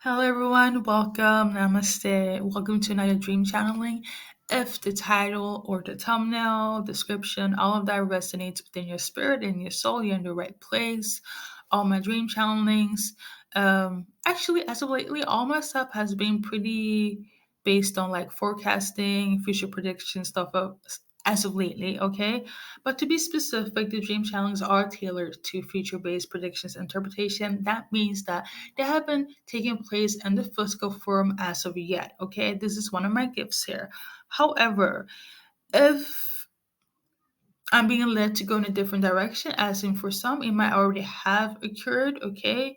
Hello, everyone. Welcome. Namaste. Welcome to another dream channeling. If the title or the thumbnail, description, all of that resonates within your spirit and your soul, you're in the right place. All my dream channelings. Actually, as of lately, all my stuff has been pretty based on like forecasting, future prediction stuff as of lately, okay? But to be specific, the dream channelings are tailored to future based predictions interpretation. That means that they haven't taken place in the physical form as of yet. Okay, this is one of my gifts here. However, if I'm being led to go in a different direction, as in for some, it might already have occurred, okay,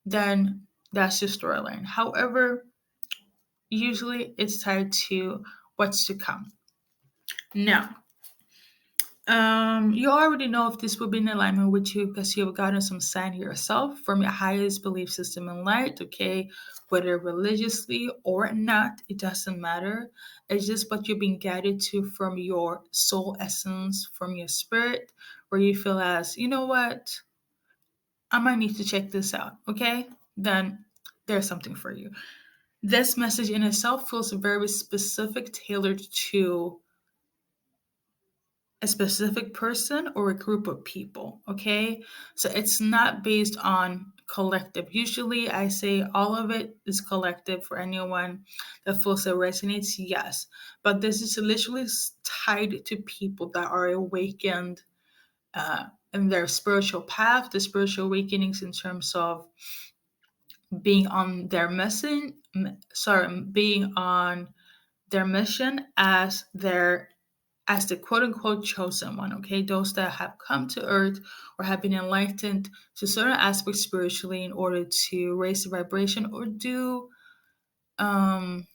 then that's your storyline. However, usually it's tied to what's to come. Now, you already know if this will be in alignment with you because you have gotten some sign yourself from your highest belief system in light, okay? Whether religiously or not, it doesn't matter. It's just what you're being guided to from your soul essence, from your spirit, where you feel as, you know what, I might need to check this out, okay? Then there's something for you. This message in itself feels very specific, tailored to a specific person or a group of people, okay? So it's not based on collective. Usually I say all of it is collective for anyone that feels it resonates, yes. But this is literally tied to people that are awakened in their spiritual path, the spiritual awakenings in terms of being on their mission, being on their mission as the quote unquote chosen one, okay? Those that have come to earth or have been enlightened to certain aspects spiritually in order to raise the vibration or do, um,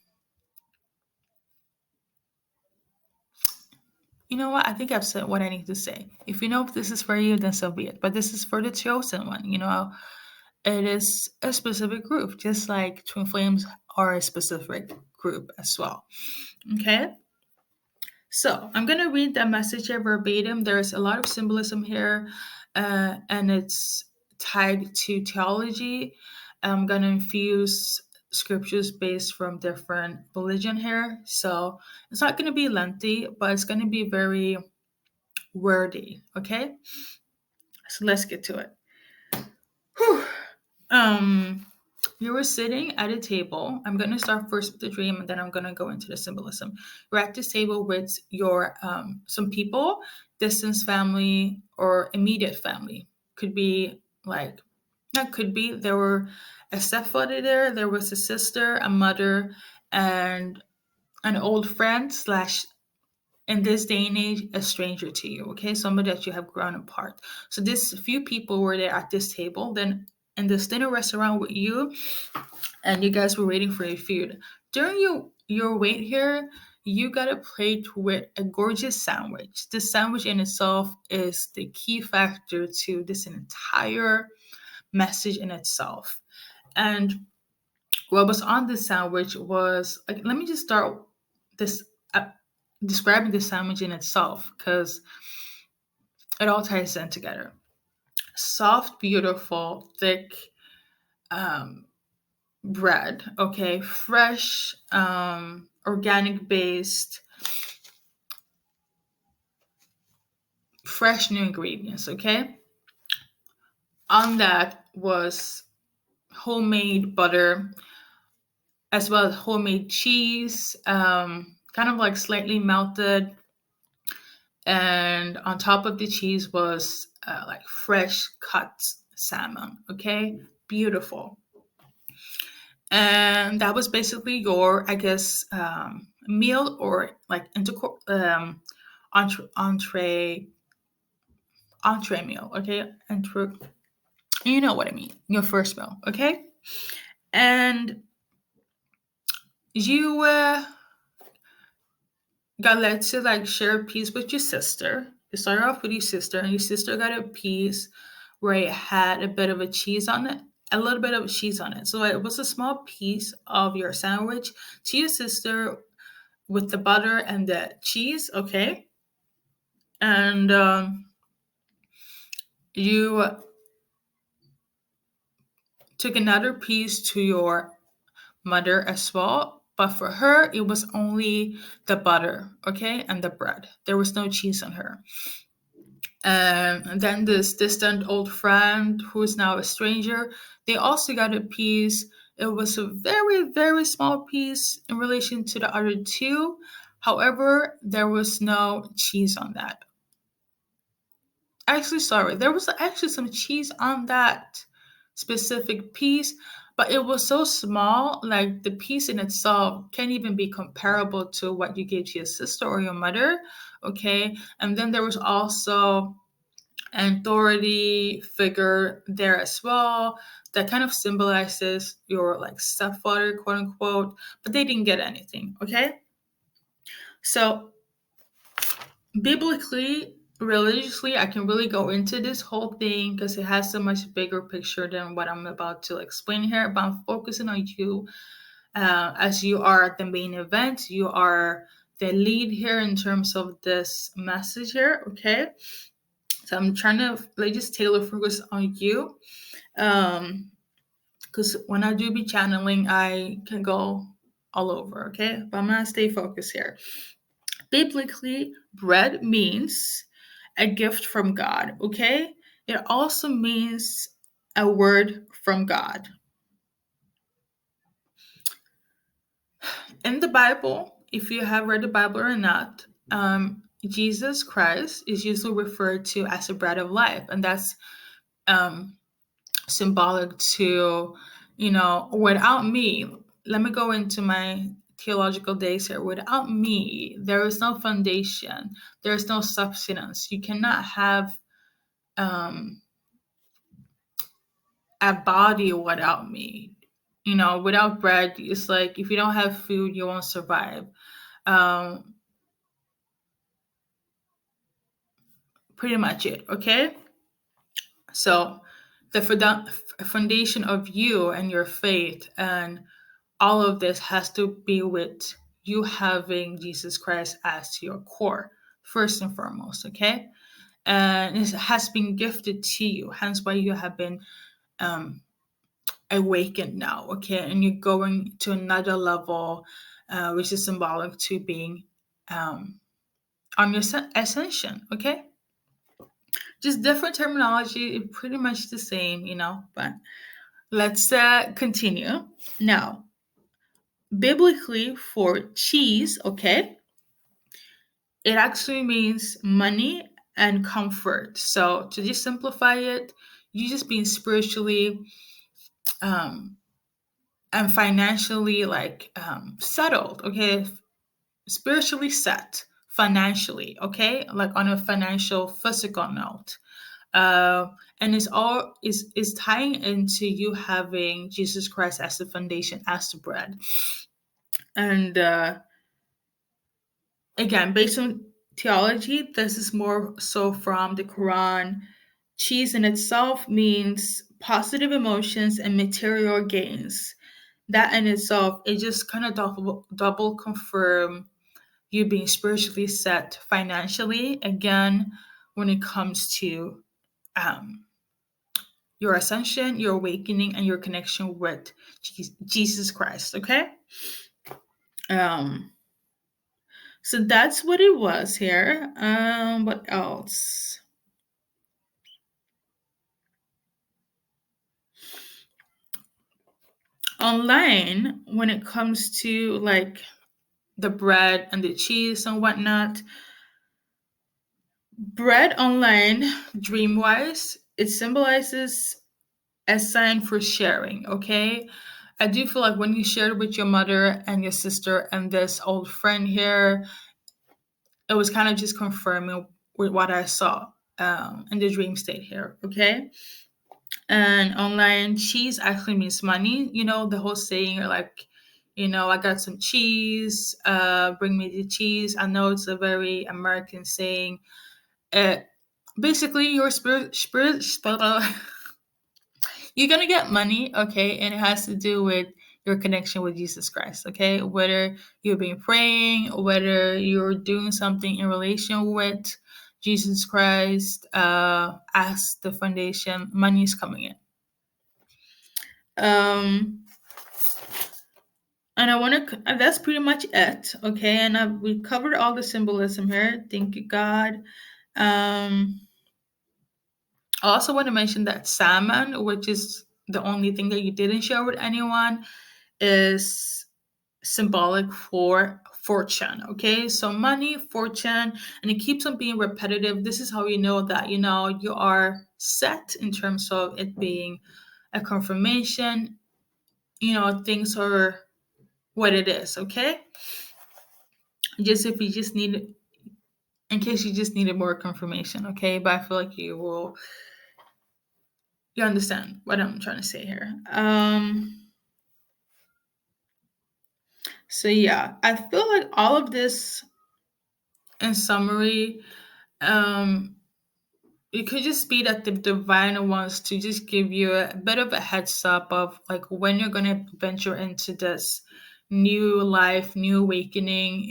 you know what? I think I've said what I need to say. If you know if this is for you, then so be it. But this is for the chosen one, you know? It is a specific group, just like twin flames are a specific group as well, okay? So I'm going to read that message here verbatim. There's a lot of symbolism here, and it's tied to theology. I'm going to infuse scriptures based from different religion here. So it's not going to be lengthy, but it's going to be very wordy. Okay, so let's get to it. Whew. Um, you were sitting at a table. I'm going to start first with the dream, and then I'm going to go into the symbolism. You're at this table with your some people, distance family or immediate family. Could be like that. Could be there were a stepfather there. There was a sister, a mother, and an old friend slash in this day and age a stranger to you, okay, somebody that you have grown apart. So this few people were there at this table, then in this dinner restaurant with you, and you guys were waiting for your food. During your wait here, you got a plate with a gorgeous sandwich. This sandwich in itself is the key factor to this entire message in itself. And what was on this sandwich was like, let me just start this describing the sandwich in itself because it all ties in together. Soft, beautiful, thick bread, okay, fresh, organic based, fresh new ingredients, okay. On that was homemade butter as well as homemade cheese, kind of like slightly melted, and on top of the cheese was like fresh cut salmon, okay, beautiful. And that was basically your, I guess, meal or like entree entree meal, okay, entree, you know what I mean, your first meal, okay. And you got led to like share a piece with your sister. You started off with your sister, and your sister got a piece where it had a bit of a cheese on it, a little bit of cheese on it. So it was a small piece of your sandwich to your sister with the butter and the cheese, okay? And you took another piece to your mother as well. But for her, it was only the butter, okay, and the bread. There was no cheese on her. And then this distant old friend, who is now a stranger, they also got a piece. It was a very, very small piece in relation to the other two. However, there was no cheese on that. Actually, sorry, there was actually some cheese on that specific piece, but it was so small, like the piece in itself can't even be comparable to what you gave to your sister or your mother. Okay. And then there was also an authority figure there as well that kind of symbolizes your like stepfather, quote unquote, but they didn't get anything. Okay. So biblically, religiously, I can really go into this whole thing because it has so much bigger picture than what I'm about to explain here, but I'm focusing on you, as you are the main event. You are the lead here in terms of this message here. Okay. So I'm trying to like just tailor focus on you. Because when I do be channeling, I can go all over. Okay. But I'm going to stay focused here. Biblically, bread means a gift from God, okay? It also means a word from God. In the Bible, if you have read the Bible or not, Jesus Christ is usually referred to as the bread of life, and that's um, symbolic to, without me, let me go into my theological days here. Without me, there is no foundation, there is no substance. You cannot have um, a body without me. Without bread, it's like if you don't have food, you won't survive. Um, Pretty much it, okay? So, the foundation of you and your faith and all of this has to be with you having Jesus Christ as your core, first and foremost, okay? And it has been gifted to you, hence why you have been um, awakened now, okay? And you're going to another level, which is symbolic to being um, on your ascension, okay? Just different terminology, pretty much the same, but let's continue. Now, biblically, for cheese, okay, it actually means money and comfort. So to just simplify it, you just being spiritually um, and financially like settled, okay, spiritually set financially, okay, like on a financial physical note. Uh, and it's all is tying into you having Jesus Christ as the foundation, as the bread. And again, based on theology, this is more so from the Quran. Cheese in itself means positive emotions and material gains. That in itself, it just kind of double confirm you being spiritually set financially. Again, when it comes to um, your ascension, your awakening, and your connection with Jesus Christ. Okay. Um, so that's what it was here. What else? Online, when it comes to like the bread and the cheese and whatnot, bread online, dream wise, it symbolizes a sign for sharing. Okay. I do feel like when you shared with your mother and your sister and this old friend here, it was kind of just confirming with what I saw in the dream state here. Okay. And online, cheese actually means money. The whole saying, like, I got some cheese, bring me the cheese. I know it's a very American saying. Uh, Basically, your spirit, you're gonna get money, okay, and it has to do with your connection with Jesus Christ, okay. Whether you've been praying, whether you're doing something in relation with Jesus Christ as the foundation, money is coming in. Um, And I want to, that's pretty much it. Okay. And we covered all the symbolism here. Thank you, God. Um, I also want to mention that salmon, which is the only thing that you didn't share with anyone, is symbolic for fortune. Okay, so money, fortune, and it keeps on being repetitive. This is how you know that you are set in terms of it being a confirmation. Things are what it is. Okay, just if you just need, in case you just needed more confirmation. Okay, but I feel like you understand what I'm trying to say here. So yeah, I feel like all of this in summary, um, it could just be that the divine wants to just give you a bit of a heads up of like when you're gonna venture into this new life, new awakening,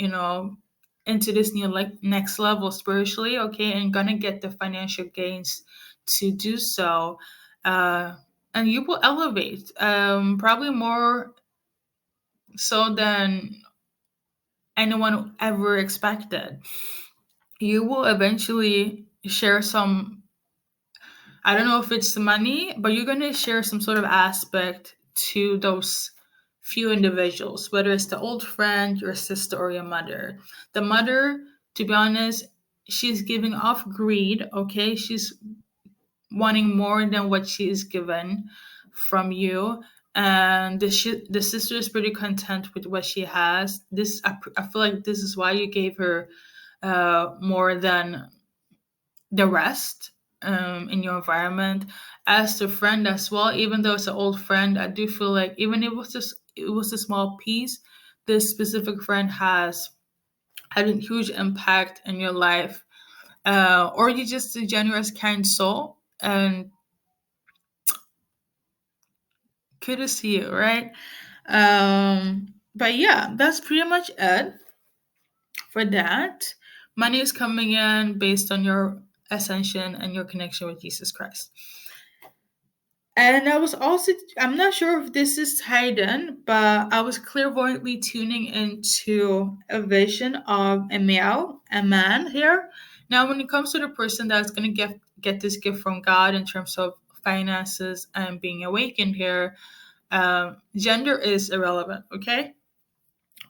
into this new like next level spiritually, okay, and gonna get the financial gains to do so. Uh and you will elevate probably more so than anyone ever expected. You will eventually share some, I don't know if it's the money, but you're going to share some sort of aspect to those few individuals, whether it's the old friend, your sister, or your mother. The mother, to be honest, she's giving off greed, okay? She's wanting more than what she is given from you. And the sister is pretty content with what she has. I feel like this is why you gave her more than the rest in your environment. As the friend as well, even though it's an old friend, I do feel like even if it was a small piece, this specific friend has had a huge impact in your life. Or you're just a generous, kind soul, and kudos to you, right? But yeah, that's pretty much it for that. Money is coming in based on your ascension and your connection with Jesus Christ. And I was also, I'm not sure if this is tied in, but I was clairvoyantly tuning into a vision of a man here. Now, when it comes to the person that's going to get this gift from God in terms of finances and being awakened here, gender is irrelevant, okay?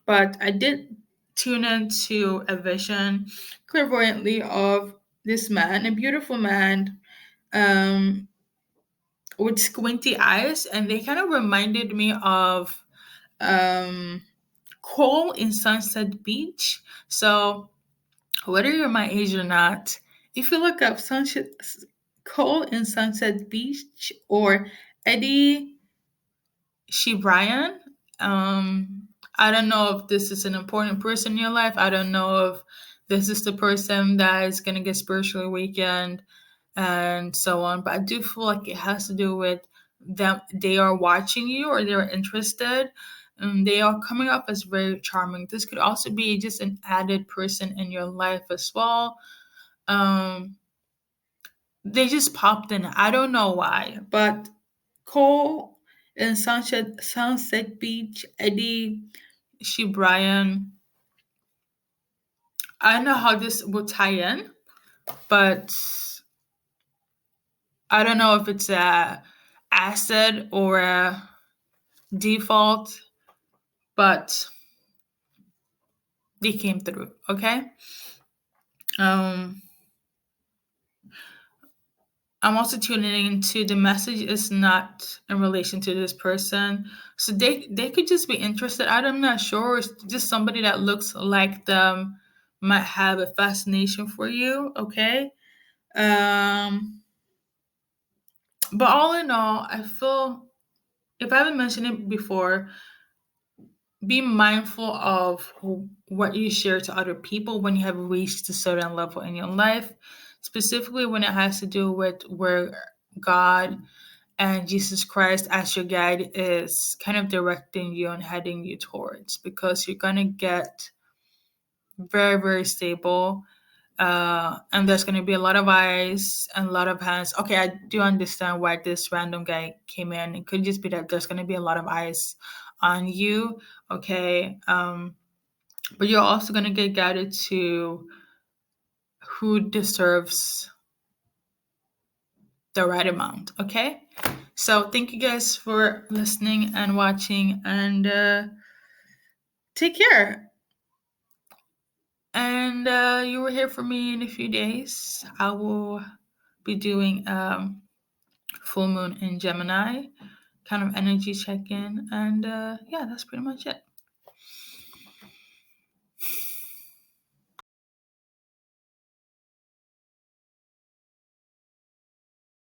But I did tune into a vision clairvoyantly of this man, a beautiful man, um, with squinty eyes, and they kind of reminded me of um, Cole in Sunset Beach. So, whether you're my age or not, if you look up Cole in Sunset Beach or Eddie Brian, I don't know if this is an important person in your life. I don't know if this is the person that is going to get spiritually awakened and so on. But I do feel like it has to do with them. They are watching you or they're interested. They are coming up as very charming. This could also be just an added person in your life as well. Um, they just popped in. I don't know why, but Cole and Sunset Beach, Eddie, she Brian. I don't know how this will tie in, but I don't know if it's a acid or a default, but they came through. Okay. Um, I'm also tuning into the message is not in relation to this person, so they could just be interested. I'm not sure. It's just somebody that looks like them might have a fascination for you. Okay. Um, but all in all, I feel, if I haven't mentioned it before, be mindful of what you share to other people when you have reached a certain level in your life, specifically when it has to do with where God and Jesus Christ as your guide is kind of directing you and heading you towards, because you're going to get very, very stable. And there's going to be a lot of eyes and a lot of hands. Okay, I do understand why this random guy came in. It could just be that there's going to be a lot of eyes on you, okay? But you're also going to get guided to who deserves the right amount, okay? So thank you guys for listening and watching, and take care. And you will hear from me in a few days. I will be doing full moon in Gemini, kind of energy check in, and yeah, that's pretty much it.